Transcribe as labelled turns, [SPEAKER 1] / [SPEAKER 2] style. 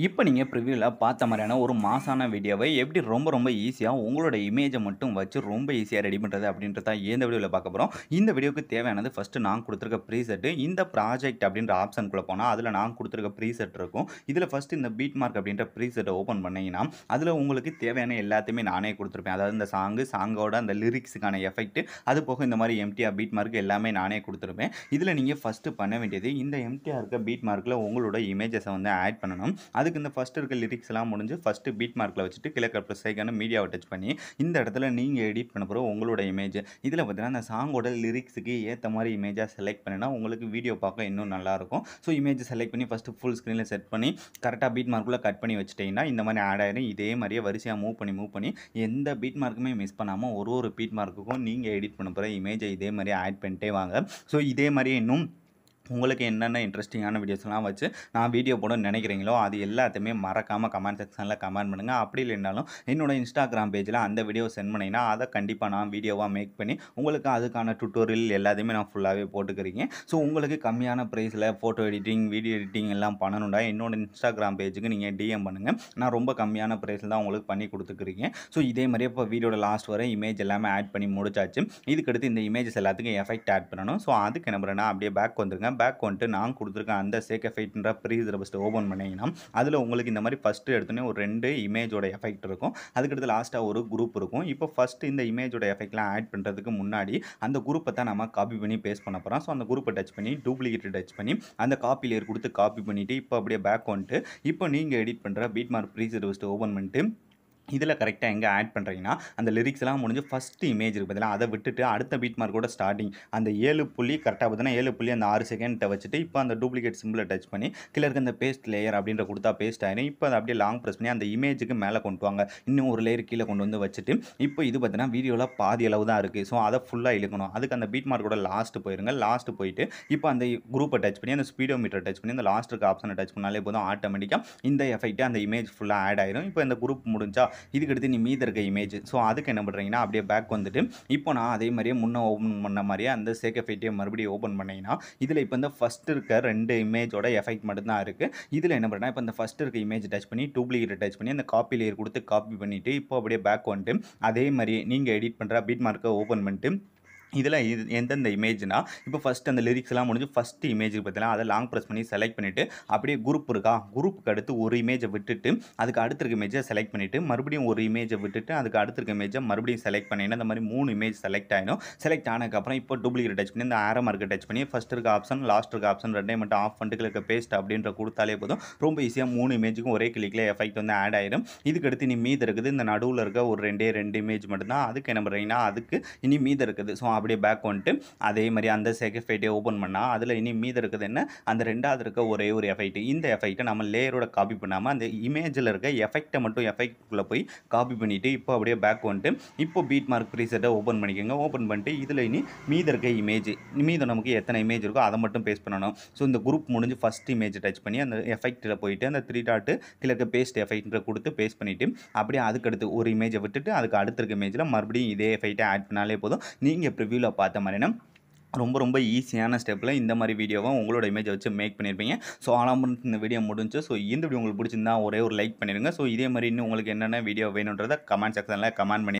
[SPEAKER 1] இப்ப நீங்க ப்ரிவியூல பார்த்த மாரியான ஒரு மாஸான வீடியோவை எப்படி ரொம்ப ஈஸியா உங்களோட இமேஜ மட்டும் வச்சு ரொம்ப ஈஸியா ரெடி பண்றது அப்படின்றத தான் இந்த வீடியோல பார்க்க போறோம். இந்த வீடியோக்கு தேவையானது ஃபர்ஸ்ட் நான் குடுத்திருக்க ப்ரீசெட். இந்த ப்ராஜெக்ட் அப்படின்ற ஆப்ஷன்க்குள்ள போனா, அதுல நான் குடுத்திருக்க ப்ரீசெட் இருக்கும். இதுல ஃபர்ஸ்ட் இந்த பீட் மார்க் அப்படின்ற ப்ரீசெட்ட ஓப்பன் பண்ணீங்கன்னா, அதுல உங்களுக்கு தேவையான எல்லாத்தையுமே நானே குடுத்திருப்பேன். அதாவது இந்த சாங்கோட அந்த லிரிக்ஸ்க்கான எஃபெக்ட், அது போக இந்த மாரி எம்ப்டியா பீட் மார்க் எல்லாமே நானே குடுத்திருப்பேன். இதுல நீங்க ஃபர்ஸ்ட் பண்ண வேண்டியது இந்த எம்ப்டியா இருக்க பீட் மார்க்ல உங்களோட இமேஜஸ வந்து ஆட் பண்ணணும். அதுக்கு இந்த ஃபர்ஸ்ட் இருக்க லிரிக்ஸ் எல்லாம் முடிஞ்சு ஃபர்ஸ்ட் பீட் மார்க்ல வச்சுட்டு கீழ ப்ளஸ் ஐகான மீடியாவை டச் பண்ணி இந்த இடத்துல நீங்க எடிட் பண்ண போற உங்களோட இமேஜ் இதுல பார்த்தீங்கன்னா அந்த சாங்கோட லிரிக்ஸுக்கு ஏத்த மாதிரி இமேஜா செலக்ட் பண்ணினா உங்களுக்கு வீடியோ பார்க்க இன்னும் நல்லா இருக்கும். ஸோ இமேஜ் செலக்ட் பண்ணி ஃபர்ஸ்ட் ஃபுல் ஸ்க்ரீன்ல செட் பண்ணி கரெக்டாக பீட் மார்க்குள்ள கட் பண்ணி வச்சுட்டீங்கன்னா இந்த மாதிரி ஆட் ஆயிடும். இதே மாதிரியே வரிசையாக மூவ் பண்ணி எந்த பீட் மார்க்குமே மிஸ் பண்ணாமல் ஒரு பீட் மார்க்குக்கும் நீங்கள் எடிட் பண்ண போகிற இமேஜை இதே மாதிரி ஆட் பண்ணிட்டே வாங்க. ஸோ இதே மாதிரி இன்னும் உங்களுக்கு என்னென்ன இன்ட்ரெஸ்டிங்கான வீடியோஸ்லாம் வச்சு நான் வீடியோ போடணும்னு நினைக்கிறீங்களோ அது எல்லாத்தையுமே மறக்காமல் கமெண்ட் செக்ஷனில் கமெண்ட் பண்ணுங்கள். அப்படி இல்லைனாலும் என்னோட இன்ஸ்டாகிராம் பேஜில் அந்த வீடியோ சென்ட் பண்ணிங்கன்னா அதை கண்டிப்பாக நான் வீடியோவாக மேக் பண்ணி உங்களுக்கு அதுக்கான டுட்டோரியல் எல்லாத்தையுமே நான் ஃபுல்லாகவே போட்டுக்கிறீங்க. ஸோ உங்களுக்கு கம்மியான ப்ரைஸில் ஃபோட்டோ எடிட்டிங் வீடியோ எடிட்டிங் எல்லாம் பண்ணணும்டா என்னோட இன்ஸ்டாகிராம் பேஜுக்கு நீங்கள் டிஎம் பண்ணுங்கள். நான் ரொம்ப கம்மியான ப்ரைஸில் தான் உங்களுக்கு பண்ணி கொடுத்துக்கிறீங்க. ஸோ இதே மாதிரியே இப்போ வீடியோட லாஸ்ட் வரை இமேஜ் எல்லாமே ஆட் பண்ணி முடிச்சாச்சு. இதுக்கடுத்து இந்த இமேஜஸ் எல்லாத்துக்கும் எஃபெக்ட் ஆட் பண்ணணும். ஸோ அதுக்கு என்ன பண்ணுறேன்னா அப்படியே பேக் வந்துருங்க. பேக் வந்துட்டு நான் கொடுத்துருக்கேன் அந்த சேக்கஃபைட்ன்ற ப்ரீசரை ஃபஸ்ட்டு ஓப்பன் பண்ணிங்கன்னா அதில் உங்களுக்கு இந்த மாதிரி ஃபஸ்ட்டு எடுத்தோன்னே ஒரு 2 இமேஜோட எஃபெக்ட் இருக்கும். அதுக்கடுத்து லாஸ்ட்டாக ஒரு குரூப் இருக்கும். இப்போ ஃபஸ்ட் இந்த இமேஜோட எஃபெக்ட்லாம் ஆட் பண்ணுறதுக்கு முன்னாடி அந்த குரூப்பை தான் நம்ம காப்பி பண்ணி பேஸ்ட் பண்ண போகிறோம். ஸோ அந்த குரூப்பை டச் பண்ணி டூப்ளிகேட் டச் பண்ணி அந்த காப்பி லேயர் கொடுத்து காப்பி பண்ணிவிட்டு இப்போ அப்படியே பேக் வந்துட்டு இப்போ நீங்கள் எடிட் பண்ணுற பீட் மார்க் ப்ரீசரை ஃபஸ்ட்டு ஓப்பன் பண்ணிட்டு இதில் கரெக்டாக எங்கே ஆட் பண்ணுறீங்கன்னா அந்த லிரிக்ஸ்லாம் முடிஞ்சு ஃபஸ்ட் இமேஜ் இருக்குது பார்த்தீங்களா, அதை விட்டுட்டு அடுத்த பீட் மார்க்கோட ஸ்டார்டிங் அந்த 7 புள்ளி கரெக்டாக பார்த்தீங்கன்னா 7 புள்ளி அந்த 6 செகண்ட்டை வச்சுட்டு இப்போ அந்த டூப்ளிகேட் சிம்பிளை டச் பண்ணி கீழே இருக்க அந்த பேஸ்ட் லேயர் அப்படின்ற கொடுத்தா பேஸ்ட் ஆயிடும். இப்போ அதை அப்படியே லாங் ப்ரெஸ் பண்ணி அந்த இமேஜுக்கு மேலே கொண்டு வாங்க. இன்னும் ஒரு லேயர் கீழே கொண்டு வந்து வச்சுட்டு இப்போ இது பார்த்தீங்கன்னா வீடியோவில் பாதி அளவு தான் இருக்குது. ஸோ அதை ஃபுல்லாக இழுக்கணும். அதுக்கு அந்த பீட் மார்க்கோட லாஸ்ட் போயிருங்க. லாஸ்ட் போயிட்டு இப்போ அந்த குரூப்பை டச் பண்ணி அந்த ஸ்பீடோ மீட்டர் டச் பண்ணி அந்த லாஸ்ட் இருக்க ஆப்ஷனை டச் பண்ணாலே போதும் ஆட்டோமேட்டிக்காக இந்த எஃபெக்ட் அந்த இமேஜ் ஃபுல்லாக ஆட் ஆயிடும். இப்போ இந்த குரூப் முடிஞ்சா இதுக்கடுத்து நீ இருக்க இமேஜ். ஸோ அதுக்கு என்ன பண்ணுறீங்கன்னா அப்படியே பேக் வந்துட்டு இப்போ நான் அதே மாதிரியே முன்னே ஓப்பன் பண்ண மாதிரியே அந்த சேக்கஃபைட்டே மறுபடியும் ஓப்பன் பண்ணீங்கன்னா இதில் இப்போ இந்த ஃபஸ்ட் இருக்க 2 இமேஜோட எஃபெக்ட் மட்டும்தான் இருக்குது. இதில் என்ன பண்ணுறேன்னா இப்போ இந்த ஃபஸ்ட் இருக்க இமேஜ் டச் பண்ணி டூப்ளிகேட் டச் பண்ணி அந்த காப்பி லேயர் கொடுத்து காப்பி பண்ணிவிட்டு இப்போ அப்படியே பேக் வந்துட்டு அதே மாதிரி நீங்கள் எடிட் பண்ணுற பீட் மார்க்கை ஓப்பன் பண்ணிட்டு இதில் எந்தெந்த இமேஜ்னா இப்போ ஃபஸ்ட் அந்த லிரிக்ஸ்லாம் முடிஞ்சு ஃபஸ்ட் இமேஜ் பார்த்தீங்கன்னா அதை லாங் ப்ரெஸ் பண்ணி செலக்ட் பண்ணிவிட்டு அப்படியே குரூப் இருக்கா குரூப்புக்கு அடுத்து ஒரு இமேஜை விட்டுட்டு அதுக்கு அடுத்திருக்க இமேஜை செலக்ட் பண்ணிவிட்டு மறுபடியும் ஒரு இமேஜை விட்டுட்டு அதுக்கு அடுத்திருக்க இமேஜை மறுபடியும் செலக்ட் பண்ணிங்கன்னா இந்த மாதிரி 3 இமேஜ் செலக்ட் ஆகிடும். செலக்ட் ஆனதுக்கப்புறம் இப்போ டூப்ளிகேட் டச் பண்ணி இந்த ஆரோ மார்க்கை டச் பண்ணி ஃபஸ்ட் இருக்க ஆப்ஷன் லாஸ்ட் இருக்க ஆப்ஷன் ரெண்டையும் மட்டும் ஆஃப் பண்ணிட்டு இருக்க பேஸ்ட் அப்படின்ற கொடுத்தாலே போதும். ரொம்ப ஈஸியாக 3 இமேஜுக்கும் ஒரே கிளிக்கில் எஃபெக்ட் வந்து ஆட் ஆகிடும். இதுக்கு அடுத்து இனி மீது இருக்குது இந்த நடுவில் இருக்க ஒரு 2 இமேஜ் மட்டும்தான். அதுக்கு என்ன பண்ணுறீங்கன்னா அதுக்கு இனி மீது இருக்குது. ஸோ அப்படியே பேக் வந்துட்டு அதே மாதிரி அந்த சேக்கஃபைட்டை ஓப்பன் பண்ணால் அதில் இனி மீது இருக்குது என்ன அந்த 2வது இருக்க ஒரே ஒரு எஃபெக்ட். இந்த எஃபெக்ட்டை நம்ம லேயரோட காப்பி பண்ணாமல் அந்த இமேஜில் இருக்க எஃபெக்ட்டை மட்டும் எஃபெக்ட்டுக்குள்ளே போய் காப்பி பண்ணிவிட்டு இப்போ அப்படியே பேக் வந்துட்டு இப்போ பீட் மார்க் ப்ரீசெட்டை ஓப்பன் பண்ணிக்கோங்க. ஓப்பன் பண்ணிட்டு இதில் இனி மீது இருக்க இமேஜ் மீது நமக்கு எத்தனை இமேஜ் இருக்கோ அதை மட்டும் பேஸ்ட் பண்ணணும். ஸோ இந்த குரூப் முடிஞ்சு ஃபஸ்ட் இமேஜ் டச் பண்ணி அந்த எஃபெக்ட்டில் போயிட்டு அந்த 3 டாட்டு கீழே இருக்க பேஸ்ட் எஃபெக்ட் கொடுத்து பேஸ்ட் பண்ணிவிட்டு அப்படியே அதுக்கடுத்து ஒரு இமேஜை விட்டுட்டு அதுக்கு அடுத்த இருக்க இமேஜில் மறுபடியும் இதே எஃபெக்ட்டை ஆட் பண்ணாலே போதும். நீங்கள் ப்ரிவியூவில் பார்த்த மாதிரினா ரொம்ப ஈஸியான ஸ்டெப்பில் இந்த மாதிரி வீடியோவை உங்களோட இமேஜை வச்சு மேக் பண்ணியிருப்பீங்க. ஸோ ஆலாமன் இந்த வீடியோ முடிஞ்சு. ஸோ இந்த வீடியோ உங்களுக்கு பிடிச்சிருந்தா ஒரே ஒரு லைக் பண்ணிடுங்க. ஸோ இதே மாதிரி இன்னும் உங்களுக்கு என்னென்ன வீடியோ வேணுன்றதை கமெண்ட் செக்ஷனில் கமெண்ட் பண்ணி